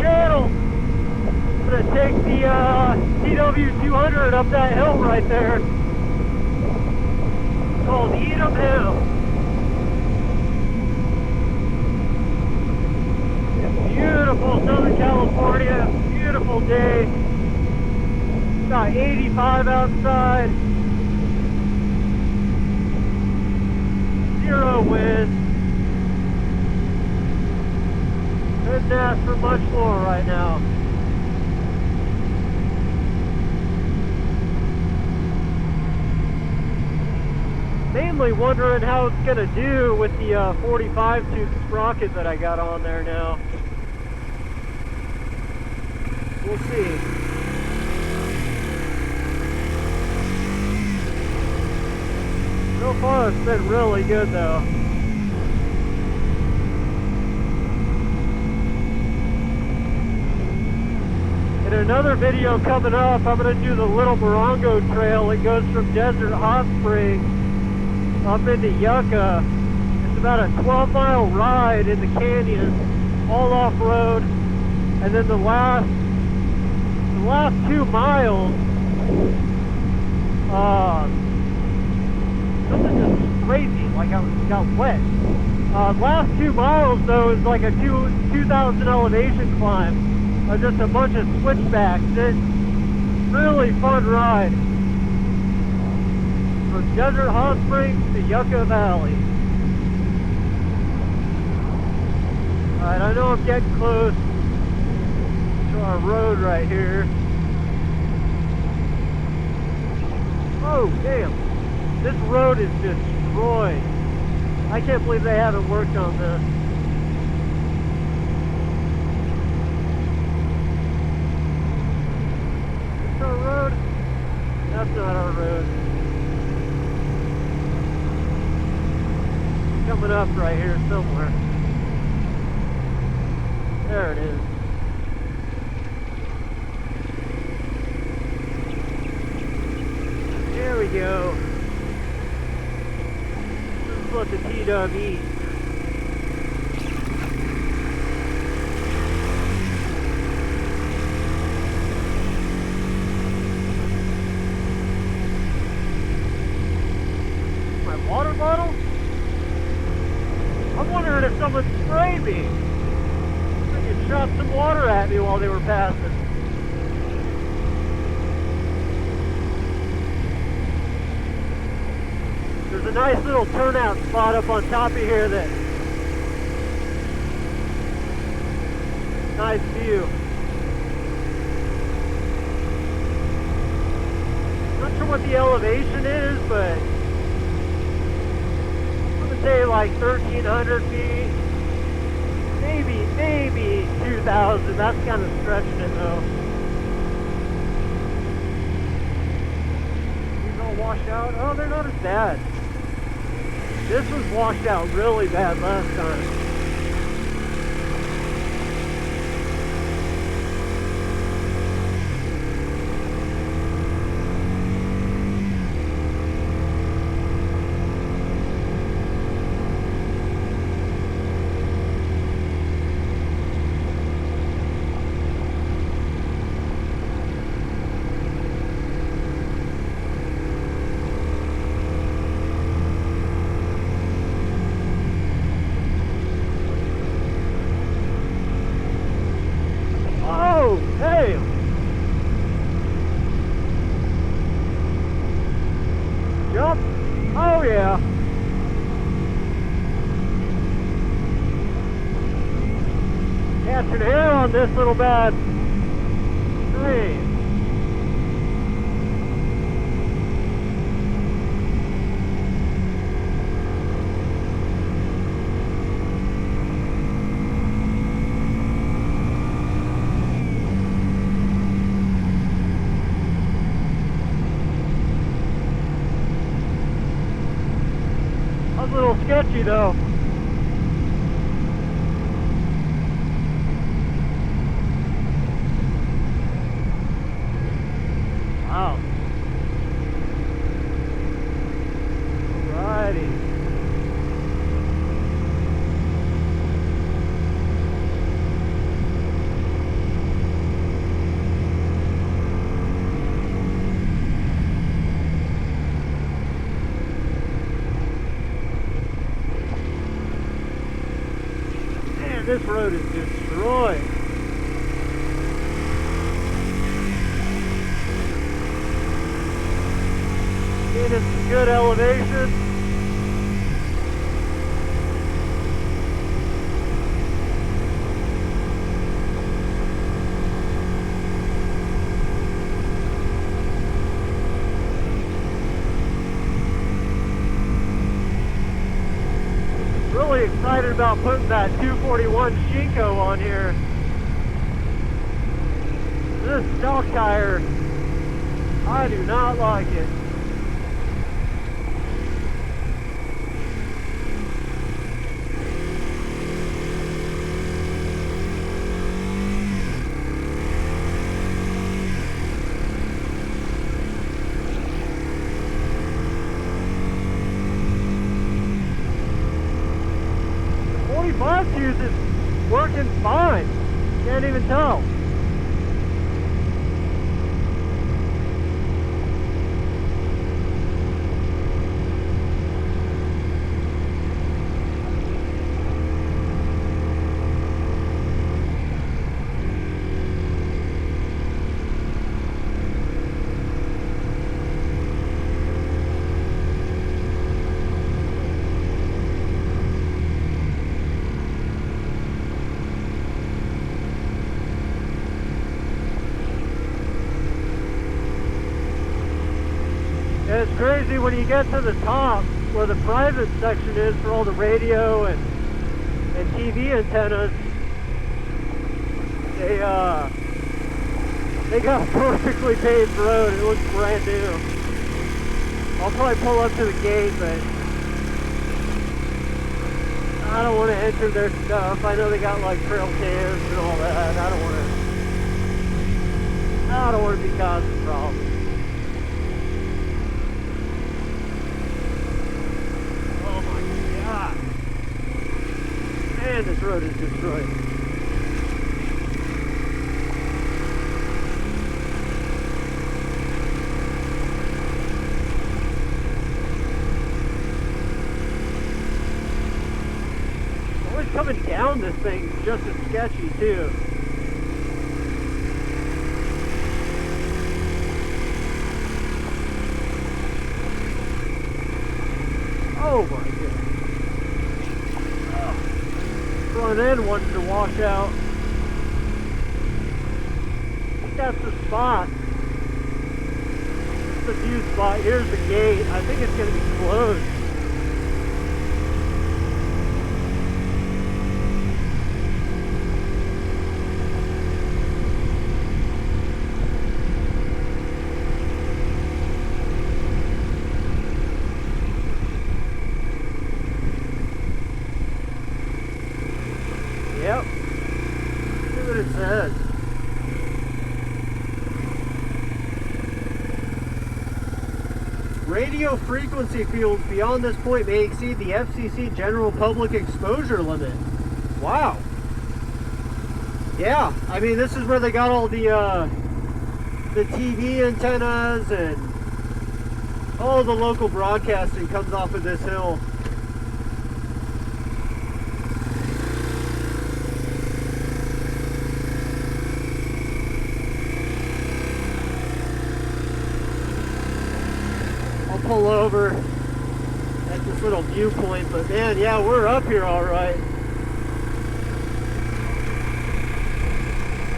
channel. I'm gonna take the Tw200 up that hill right there. It's called Edom Hill. Beautiful Southern California, beautiful day. It's got 85 outside. Zero wind. Couldn't ask for much more right now. Mainly wondering how it's gonna do with the 45 tooth sprocket that I got on there now. We'll see. So far it's been really good though. In another video coming up, I'm going to do the Little Morongo Trail. It goes from Desert Hot Springs up into Yucca. It's about a 12-mile ride in the canyon, all off-road. And then the last 2 miles, something just crazy, like I got wet. Last 2 miles though is like a 2,000 elevation climb. Just a bunch of switchbacks. It's really fun ride. From Desert Hot Springs to Yucca Valley. Alright, I know I'm getting close to our road right here. Oh, damn. This road is destroyed. I can't believe they haven't worked on this. Is this our road? That's not our road. Coming up right here somewhere. There it is. There we go. This is what the T-Dub eats. My water bottle? I'm wondering if someone sprayed me. Freaking shot some water at me while they were passing. There's a nice little turnout spot up on top of here that nice view. Not sure what the elevation is, but I'm gonna say like 1,300 feet. Maybe 2,000. That's kind of stretching it though. These all washed out. Oh, they're not as bad. This was washed out really bad last time. Hey! Jump! Oh yeah! Catching air on this little bad stream. A little sketchy though. Wow. Alrighty. Man, this road is destroyed. Gaining some good elevation. Really excited about putting that 241 Shinko on here. This stock tire, I do not like it. Fuse is working fine. Can't even tell. It's crazy when you get to the top where the private section is for all the radio and TV antennas. They got a perfectly paved road. It looks brand new. I'll probably pull up to the gate, but I don't want to enter their stuff. I know they got like trail cams and all that. I don't want to be causing problems. Man, this road is destroyed. Always coming down this thing is just as sketchy too. Oh my goodness. Front end wanted to wash out. I think that's the spot. It's the view spot. Here's the gate. I think it's going to be closed. Yep. See what it says. Radio frequency fields beyond this point may exceed the FCC general public exposure limit. Wow. Yeah, I mean this is where they got all the TV antennas and all the local broadcasting comes off of this hill. Pull over at this little viewpoint, but man, yeah, we're up here all right.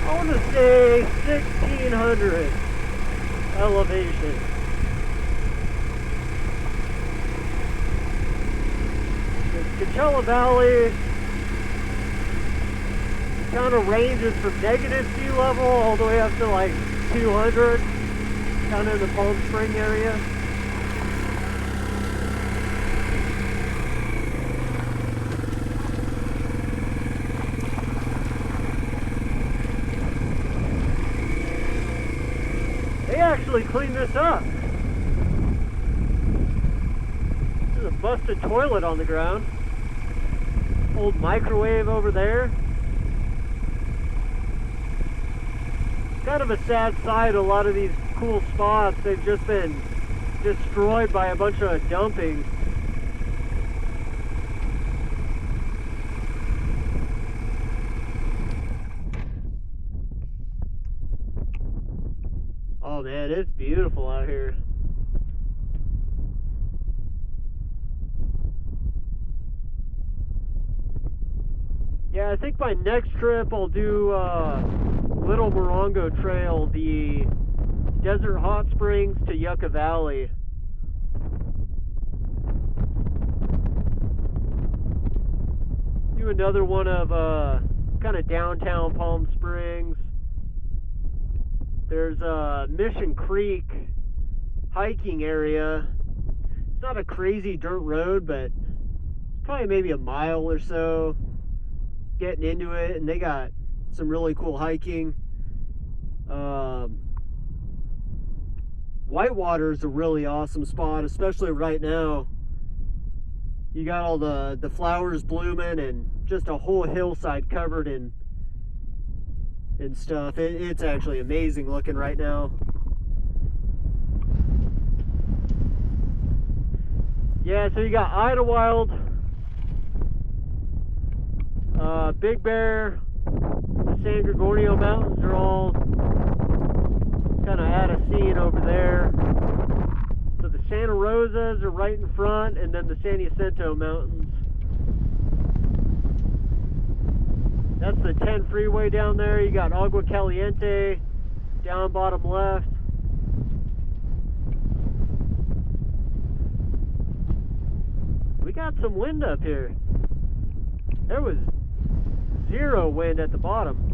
I want to say 1,600 elevation. The Coachella Valley kind of ranges from negative sea level all the way up to like 200, kind of in the Palm Spring area. They actually cleaned this up. There's a busted toilet on the ground. Old microwave over there. Kind of a sad sight, a lot of these cool spots, they've just been destroyed by a bunch of dumping. man, it's beautiful out here. Yeah, I think my next trip I'll do Little Morongo Trail, the Desert Hot Springs to Yucca Valley. Do another one of kind of downtown Palm Springs. There's Mission Creek hiking area. It's not a crazy dirt road, but probably maybe a mile or so getting into it, and they got some really cool hiking. Whitewater is a really awesome spot, especially right now. You got all the flowers blooming and just a whole hillside covered in stuff. It's actually amazing looking right now. Yeah, so you got Idlewild, Big Bear, the San Gregorio Mountains are all kind of out of scene over there. So the Santa Rosas are right in front, and then the San Jacinto Mountains. That's the 10 freeway down there. You got Agua Caliente down bottom left. We got some wind up here. There was zero wind at the bottom.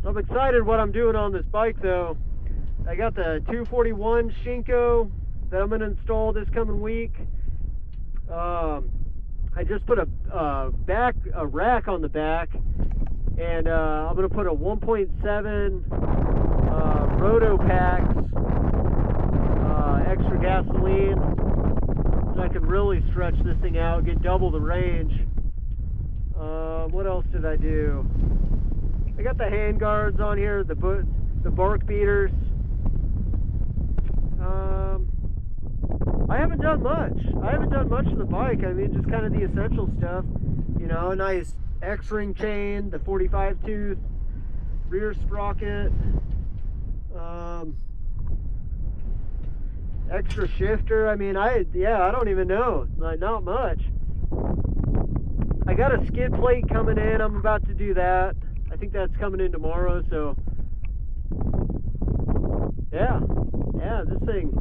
So I'm excited what I'm doing on this bike though. I got the 241 Shinko that I'm going to install this coming week. I just put a rack on the back, and I'm going to put a 1.7 Roto Packs extra gasoline, so I can really stretch this thing out, get double the range. What else did I do? I got the hand guards on here, the bark beaters. I haven't done much. I haven't done much to the bike. I mean, just kind of the essential stuff. You know, a nice X-ring chain, the 45 tooth rear sprocket, extra shifter. I mean, I don't even know. Like, not much. I got a skid plate coming in. I'm about to do that. I think that's coming in tomorrow. So, yeah, this thing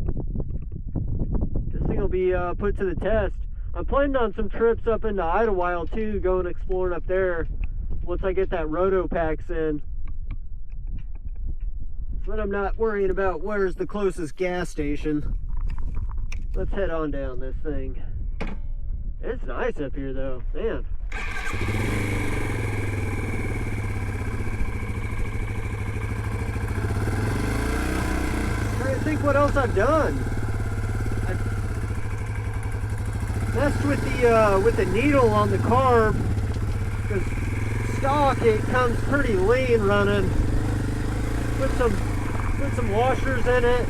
will be put to the test. I'm planning on some trips up into Idlewild too, going exploring up there once I get that Roto Packs in. So then I'm not worrying about where's the closest gas station. Let's head on down this thing. It's nice up here though, man. I'm trying to think what else I've done. Messed with the needle on the carb, because stock it comes pretty lean running. Put some washers in it.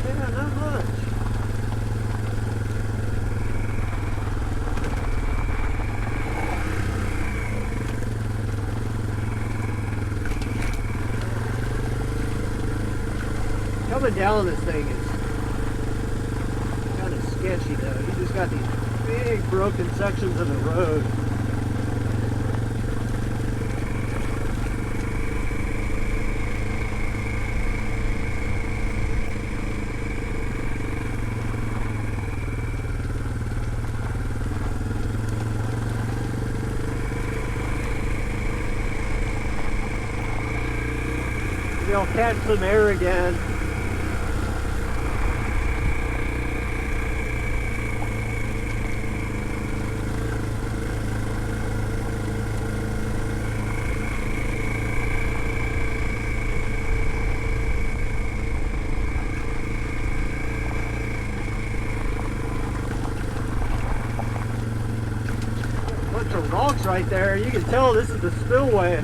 Yeah, not much. Coming down this thing is kind of sketchy though. You just got these big broken sections of the road. Maybe I'll catch some air again. Rocks right there. You can tell this is the spillway.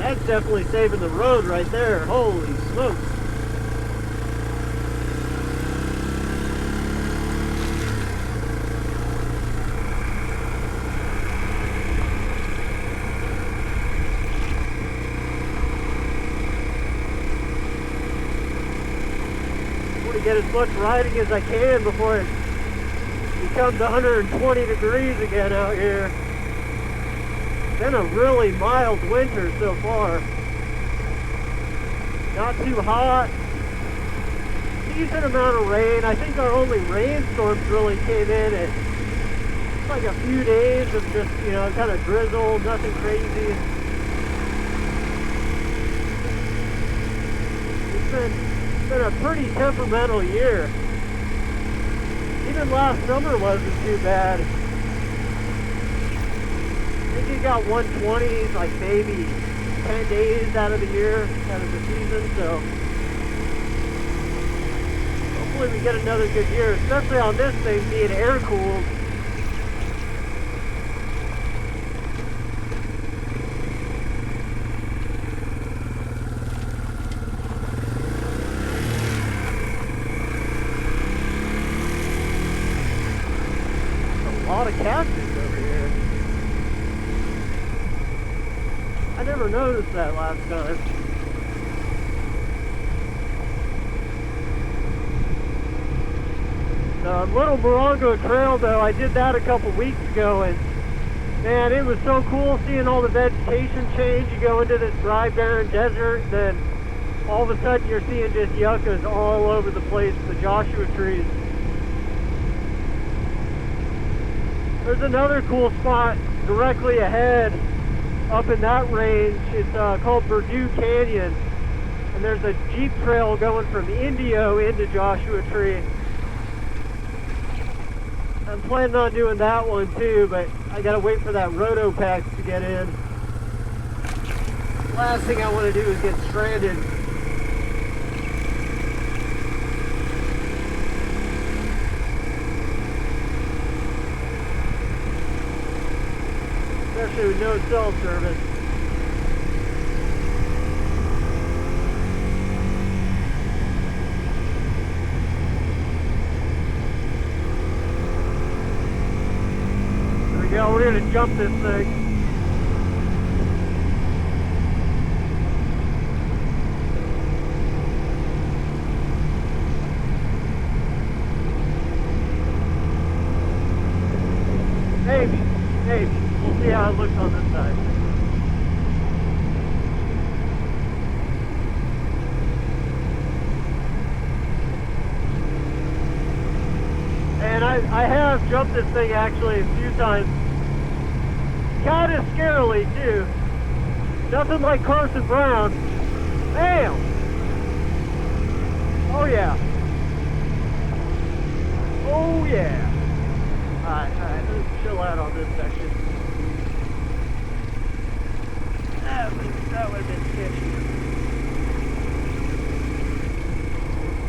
That's definitely saving the road right there. Holy smokes. I want to get as much riding as I can before it becomes 120 degrees again out here. It's been a really mild winter so far. Not too hot. Decent amount of rain. I think our only rainstorms really came in at like a few days of just, you know, kind of drizzle, nothing crazy. It's been a pretty temperamental year. Even last summer wasn't too bad. I think it got 120s like maybe 10 days out of the year, out of the season, so hopefully we get another good year, especially on this thing being air-cooled. A lot of cactus over here. I never noticed that last time. The Little Morongo Trail, though, I did that a couple weeks ago, and man, it was so cool seeing all the vegetation change. You go into this dry, barren desert, then all of a sudden you're seeing just yuccas all over the place, the Joshua trees. There's another cool spot directly ahead up in that range. It's called Purdue Canyon, and there's a Jeep trail going from Indio into Joshua Tree. I'm planning on doing that one too, but I gotta wait for that roto pack to get in. Last thing I want to do is get stranded. Especially with no cell service. There we go, we're gonna jump this thing. Maybe. We'll see how it looks on this side. And I have jumped this thing actually a few times. Kind of scarily too. Nothing like Carson Brown. Bam! Oh yeah. Oh yeah. Alright, let's chill out on this section. That would have been sketchy.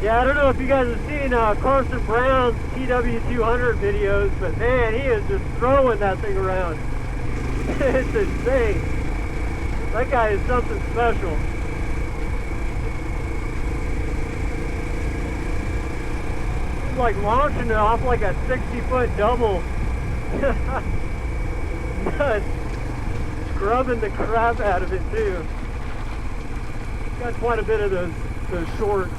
Yeah, I don't know if you guys have seen Carson Brown's Tw200 videos, but man, he is just throwing that thing around. It's insane. That guy is something special. He's like launching it off like a 60-foot double. Nuts. Scrubbing the crap out of it too. Got quite a bit of those shorts.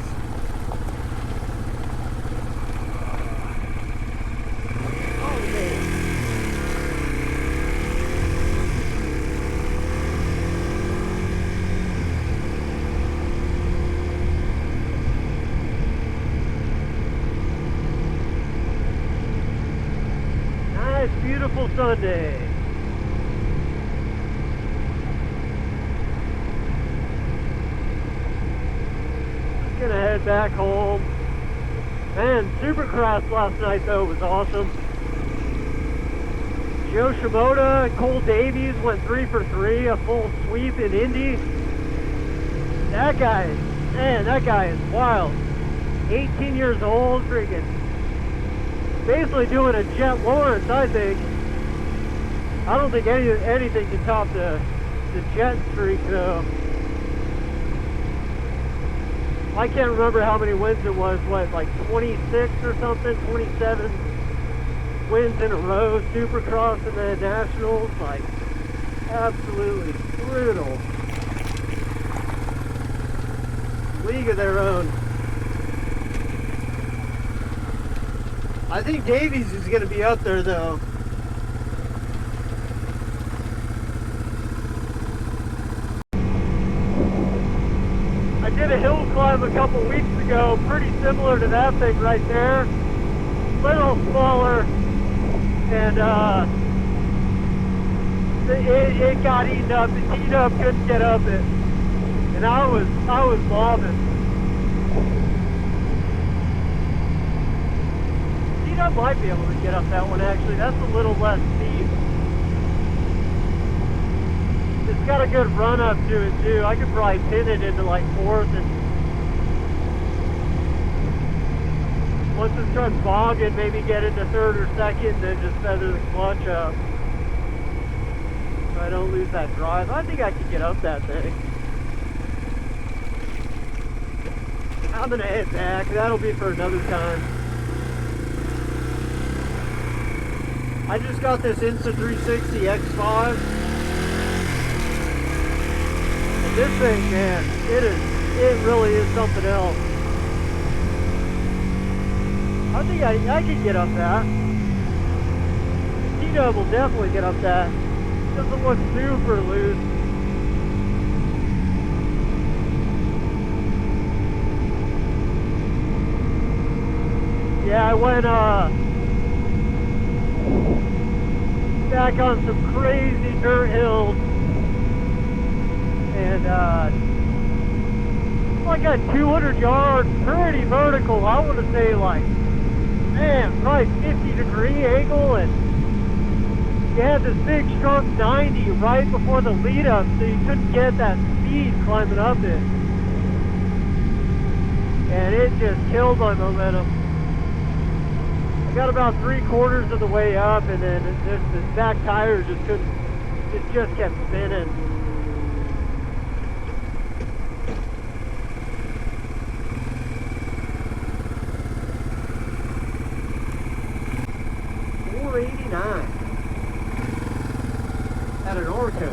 Oh man. Nice, beautiful Sunday. Gonna head back home. Man, Supercross last night though was awesome. Joe Shimoda and Cole Davies went 3 for 3, a full sweep in Indy. That guy is wild. 18 years old, freaking basically doing a Jet Lawrence, I think. I don't think anything can top the the jet streak though. I can't remember how many wins it was, what, like 26 or something, 27 wins in a row, Supercross and then Nationals, like, absolutely brutal. League of their own. I think Davies is going to be up there though. I did a hill climb a couple weeks ago, pretty similar to that thing right there. Little smaller, and it got eaten up. It eaten up, couldn't get up it, and I was bobbing. I might be able to get up that one actually. That's a little less steep. It's got a good run up to it too. I could probably pin it into like fourth, and once it starts bogging, maybe get into third or second, then just feather the clutch up so I don't lose that drive. I think I could get up that thing. I'm gonna head back. That'll be for another time. I just got this Insta360 X5. And this thing, man, it really is something else. I think I could get up that. T-Dub will definitely get up that. Doesn't look super loose. Yeah, I went back on some crazy dirt hills, and I got 200 yards, pretty vertical. I want to say like, man, probably 50-degree angle, and you had this big strong 90 right before the lead up, so you couldn't get that speed climbing up it, and it just killed my momentum. Got about 3/4 of the way up, and then the back tire just couldn't, it just kept spinning. $489 at an Orco.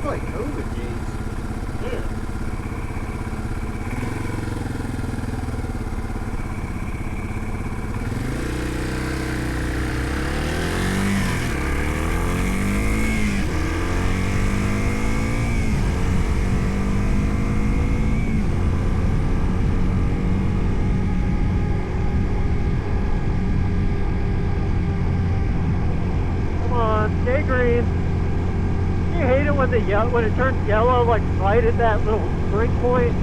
Like COVID days. Yeah. Come on, stay green. You hate it when it turns yellow, like right at that little spring point.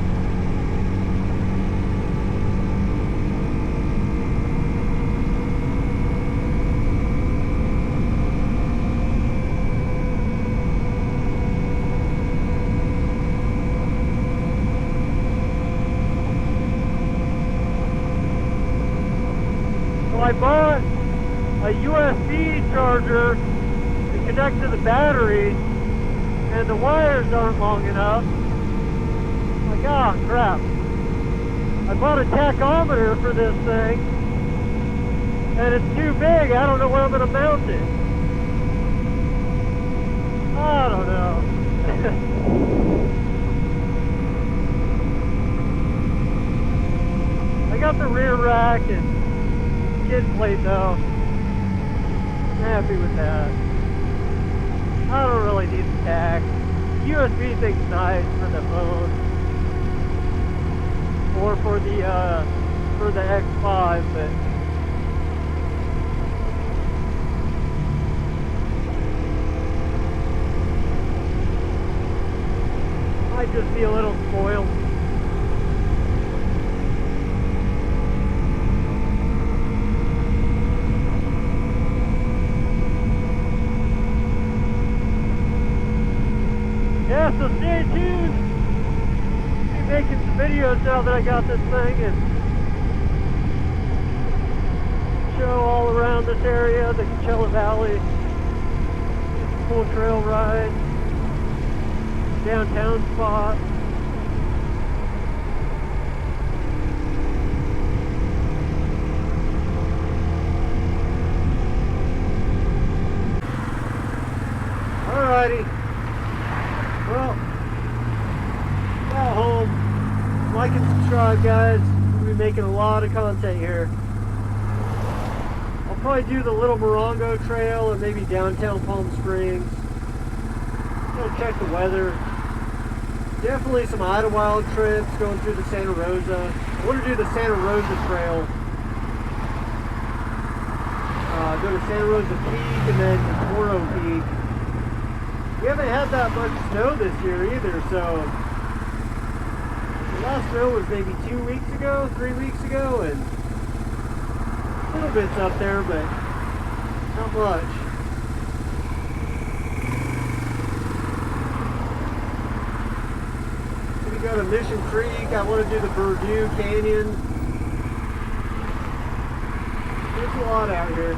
So I bought a USB charger to connect to the battery, and the wires aren't long enough. I'm like, oh crap. I bought a tachometer for this thing, and it's too big. I don't know where I'm going to mount it. I don't know. I got the rear rack and skid plate though. I'm happy with that. I don't really need the tach. USB thing's nice for the phone or for the X5, but might just be a little spoiled. Yeah, so stay tuned. Be making some videos now that I got this thing and show all around this area, the Coachella Valley. Cool trail ride, downtown spot. Alrighty, well, got home. Like and subscribe, guys. We'll be making a lot of content here. I'll probably do the Little Morongo Trail and maybe downtown Palm Springs. Go check the weather. Definitely some Idlewild trips going through the Santa Rosa. I want to do the Santa Rosa Trail. Go to Santa Rosa Peak and then to Toro Peak. We haven't had that much snow this year either, so the last snow was maybe 2 weeks ago, 3 weeks ago, and a little bit's up there, but not much. We go to Mission Creek. I want to do the Purdue Canyon. There's a lot out here.